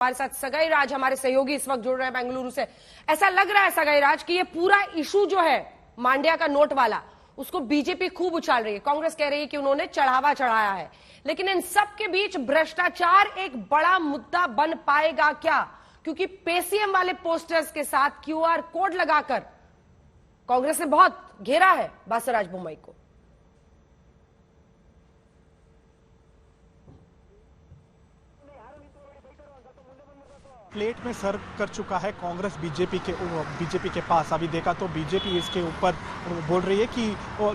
हमारे साथ सगाई राज हमारे सहयोगी इस वक्त जुड़ रहे हैं बेंगलुरु से। ऐसा लग रहा है सगाई राज कि ये पूरा इशू जो है मांड्या का नोट वाला, उसको बीजेपी खूब उछाल रही है। कांग्रेस कह रही है कि उन्होंने चढ़ावा चढ़ाया है, लेकिन इन सब के बीच भ्रष्टाचार एक बड़ा मुद्दा बन पाएगा क्या? क्योंकि पेसीएम वाले पोस्टर्स के साथ क्यूआर कोड लगाकर कांग्रेस ने बहुत घेरा है बासवराज बोम्मई को। प्लेट में सर कर चुका है कांग्रेस बीजेपी के पास। अभी देखा तो बीजेपी इसके ऊपर बोल रही है कि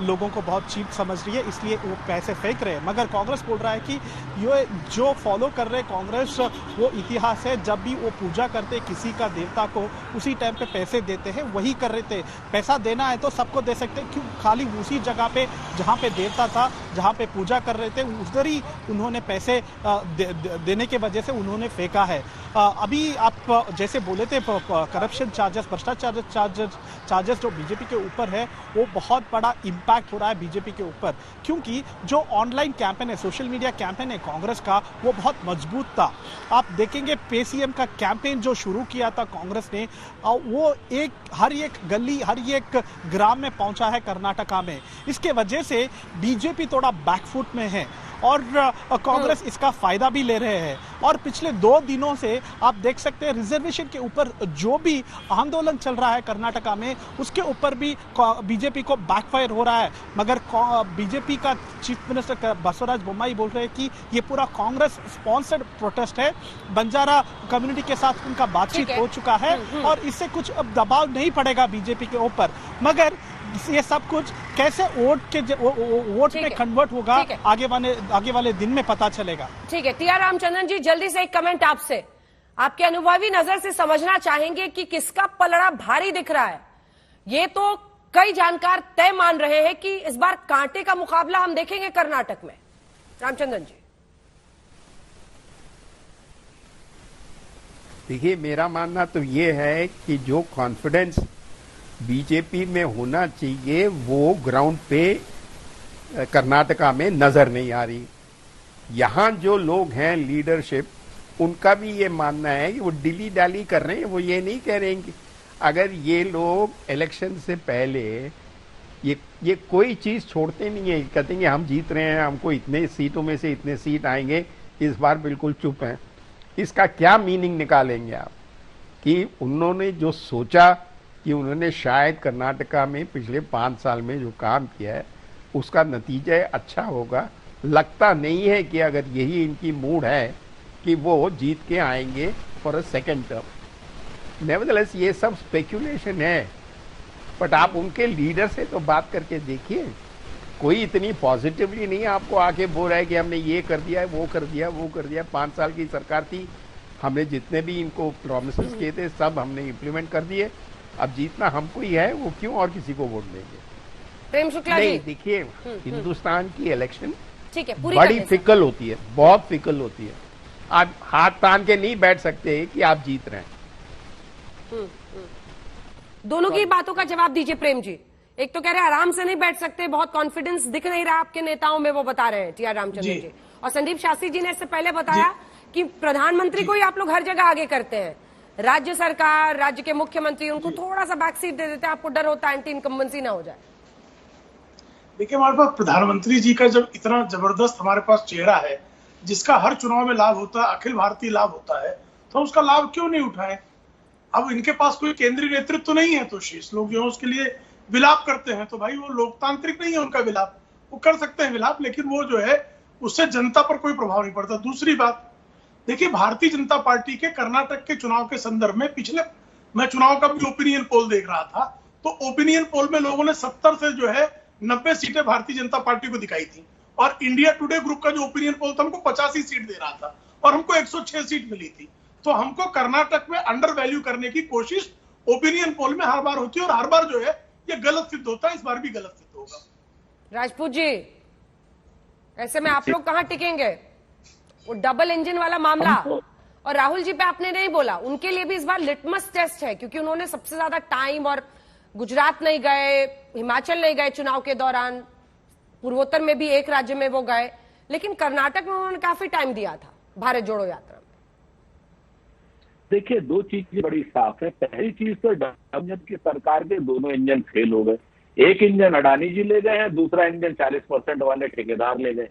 लोगों को बहुत चीप समझ रही है, इसलिए वो पैसे फेंक रहे हैं। मगर कांग्रेस बोल रहा है कि ये जो फॉलो कर रहे कांग्रेस वो इतिहास है, जब भी वो पूजा करते किसी का देवता को उसी टाइम पे पैसे देते हैं, वही कर रहे थे। पैसा देना है तो सबको दे सकते, क्यों खाली उसी जगह पे जहाँ पे देवता था, जहाँ पे पूजा कर रहे थे, उधर ही उन्होंने पैसे देने के वजह से उन्होंने फेंका है। अभी आप जैसे बोले थे करप्शन चार्जेस, भ्रष्टाचार चार्जेस जो बीजेपी के ऊपर है, वो बहुत बड़ा इंपैक्ट हो रहा है बीजेपी के ऊपर, क्योंकि जो ऑनलाइन कैंपेन है, सोशल मीडिया कैंपेन है कांग्रेस का, वो बहुत मजबूत था। आप देखेंगे पेसीएम का कैंपेन जो शुरू किया था कांग्रेस ने, वो हर एक गली, हर एक ग्राम में पहुंचा है कर्नाटका में। इसके वजह से बीजेपी थोड़ा बैकफुट में है और कांग्रेस इसका फायदा भी ले रहे हैं। और पिछले 2 दिनों से आप देख सकते हैं रिजर्वेशन के ऊपर जो भी आंदोलन चल रहा है कर्नाटका में, उसके ऊपर भी बीजेपी को बैकफायर हो रहा है। मगर बीजेपी का चीफ मिनिस्टर बासवराज बोम्मई बोल रहे हैं कि ये पूरा कांग्रेस स्पॉन्सर्ड प्रोटेस्ट है। बंजारा कम्युनिटी के साथ उनका बातचीत हो चुका है और इससे कुछ अब दबाव नहीं पड़ेगा बीजेपी के ऊपर। मगर ये सब कुछ कैसे वोट में कन्वर्ट होगा, आगे वाले दिन में पता चलेगा। ठीक है, टीआर रामचंद्रन जी, जल्दी से एक कमेंट आपसे। आपके अनुभवी नजर से समझना चाहेंगे कि किसका पलड़ा भारी दिख रहा है। ये तो कई जानकार तय मान रहे हैं कि इस बार कांटे का मुकाबला हम देखेंगे कर्नाटक में। रामचंद्रन जी, देखिए, मेरा मानना तो ये है कि जो कॉन्फिडेंस बीजेपी में होना चाहिए वो ग्राउंड पे कर्नाटका में नजर नहीं आ रही। यहां जो लोग हैं लीडरशिप, उनका भी ये मानना है कि वो डिली डाली कर रहे हैं। वो ये नहीं कह रहे हैं कि अगर ये लोग इलेक्शन से पहले ये कोई चीज छोड़ते नहीं है, कहते हैं कि हम जीत रहे हैं, हमको इतने सीटों में से इतने सीट आएंगे, इस बार बिल्कुल चुप हैं। इसका क्या मीनिंग निकालेंगे आप कि उन्होंने जो सोचा कि उन्होंने शायद कर्नाटका में पिछले 5 साल में जो काम किया है उसका नतीजा अच्छा होगा। लगता नहीं है कि अगर यही इनकी मूड है कि वो जीत के आएंगे for a second term. Nevertheless ये सब स्पेक्यूलेशन है, बट आप उनके लीडर से तो बात करके देखिए। कोई इतनी पॉजिटिवली नहीं आपको आके बोल रहा है कि हमने ये कर दिया है, वो कर दिया, वो कर दिया। 5 साल की सरकार थी, हमने जितने भी इनको प्रोमिसेस किए थे सब हमने इम्प्लीमेंट कर दिए। अब जीतना हमको ही है, वो क्यों और किसी को वोट देंगे? प्रेम शुक्ला नहीं, जी, देखिए, हिंदुस्तान की इलेक्शन ठीक है, बड़ी फिकल होती है, बहुत फिकल होती है। आप हाथ तान के नहीं बैठ सकते कि आप जीत रहे हैं। दोनों की बातों का जवाब दीजिए प्रेम जी। एक तो कह रहे हैं आराम से नहीं बैठ सकते, बहुत कॉन्फिडेंस दिख नहीं रहा आपके नेताओं में, वो बता रहे हैं टीआर रामचंद्रन जी। और संदीप शास्त्री जी ने इससे पहले बताया कि प्रधानमंत्री को ही आप लोग हर जगह आगे करते हैं, राज्य सरकार, राज्य के मुख्यमंत्री, उनको थोड़ा सा बैक सीट दे देते हैं, आपको डर होता है एंटी इनकम्बेंसी ना हो जाए। देखिए, हमारे पास प्रधानमंत्री जी का जब इतना जबरदस्त हमारे पास चेहरा है, जिसका हर चुनाव में लाभ होता है, अखिल भारतीय लाभ होता है, तो उसका लाभ क्यों नहीं उठाए? अब इनके पास कोई केंद्रीय नेतृत्व तो नहीं है, तो शेष लोग जो है उसके लिए विलाप करते हैं। तो भाई वो लोकतांत्रिक नहीं है उनका विलाप, वो कर सकते हैं विलाप, लेकिन वो जो है उससे जनता पर कोई प्रभाव नहीं पड़ता। दूसरी बात, देखिए, भारतीय जनता पार्टी के कर्नाटक के चुनाव के संदर्भ में पिछले, मैं चुनाव का भी ओपिनियन पोल देख रहा था, तो ओपिनियन पोल में लोगों ने 70 से जो है 90 सीटें भारतीय जनता पार्टी को दिखाई थी, और इंडिया टुडे ग्रुप का जो ओपिनियन पोल था हमको 85 सीट दे रहा था और हमको 106 सीट मिली थी। तो हमको कर्नाटक में अंडर वैल्यू करने की कोशिश ओपिनियन पोल में हर बार होती है और हर बार जो है ये गलत सिद्ध होता है। इस बार भी गलत सिद्ध होगा। राजपूत जी, ऐसे में आप लोग कहां टिकेंगे? वो डबल इंजन वाला मामला, और राहुल जी पे आपने नहीं बोला, उनके लिए भी इस बार लिटमस टेस्ट है, क्योंकि उन्होंने सबसे ज्यादा टाइम, और गुजरात नहीं गए, हिमाचल नहीं गए चुनाव के दौरान, पूर्वोत्तर में भी एक राज्य में वो गए, लेकिन कर्नाटक में उन्होंने काफी टाइम दिया था भारत जोड़ो यात्रा में। देखिए, दो चीजें बड़ी साफ है। पहली चीज तो इंजन की सरकार के दोनों इंजन फेल हो गए। एक इंजन अडानी जी ले गए हैं, दूसरा इंजन 40% वाले ठेकेदार ले गए।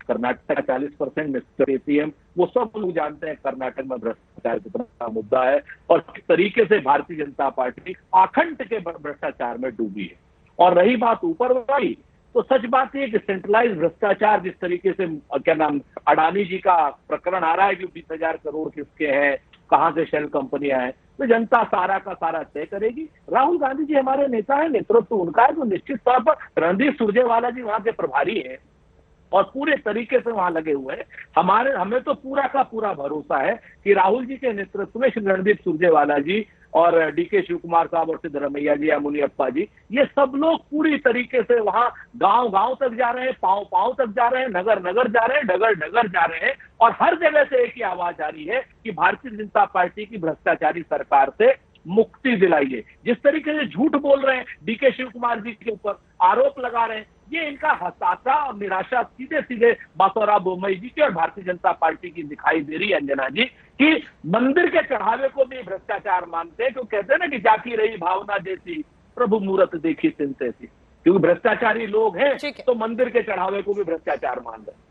कर्नाटक का 40% मिस्टर एपीएम, वो सब लोग जानते हैं कर्नाटक में भ्रष्टाचार कितना मुद्दा है और किस तरीके से भारतीय जनता पार्टी आखंड के भ्रष्टाचार में डूबी है। और रही बात ऊपर वाली, तो सच बात है कि सेंट्रलाइज भ्रष्टाचार जिस तरीके से क्या नाम अडानी जी का प्रकरण आ रहा है कि 20,000 करोड़ किसके हैं, कहां से शेल कंपनियां हैं, तो जनता सारा का सारा तय करेगी। राहुल गांधी जी हमारे नेता है, नेतृत्व उनका है, तो निश्चित तौर पर रणदीप सुरजेवाला जी वहां के प्रभारी हैं और पूरे तरीके से वहां लगे हुए हैं। हमें तो पूरा का पूरा भरोसा है कि राहुल जी के नेतृत्व में श्री रणदीप सुरजेवाला जी और डीके शिव कुमार साहब और सिद्धरमैया जी या मुनियप्पा जी, ये सब लोग पूरी तरीके से वहां गांव गांव तक जा रहे हैं, पांव पांव तक जा रहे हैं, नगर नगर जा रहे हैं, डगर डगर जा रहे हैं और हर जगह से एक ही आवाज आ रही है कि भारतीय जनता पार्टी की भ्रष्टाचारी सरकार से मुक्ति दिलाइए। जिस तरीके से झूठ बोल रहे हैं, डीके शिव कुमार जी के ऊपर आरोप लगा रहे हैं, ये इनका हताशा और निराशा सीधे सीधे बासोरा बोम्मई जी की और भारतीय जनता पार्टी की दिखाई दे रही है। अंजना जी, कि मंदिर के चढ़ावे को भी भ्रष्टाचार मानते हैं, तो कहते हैं ना कि जाती रही भावना जैसी प्रभु मूरत देखी चिंते सी, क्योंकि भ्रष्टाचारी लोग हैं तो मंदिर के चढ़ावे को भी भ्रष्टाचार मान रहे हैं।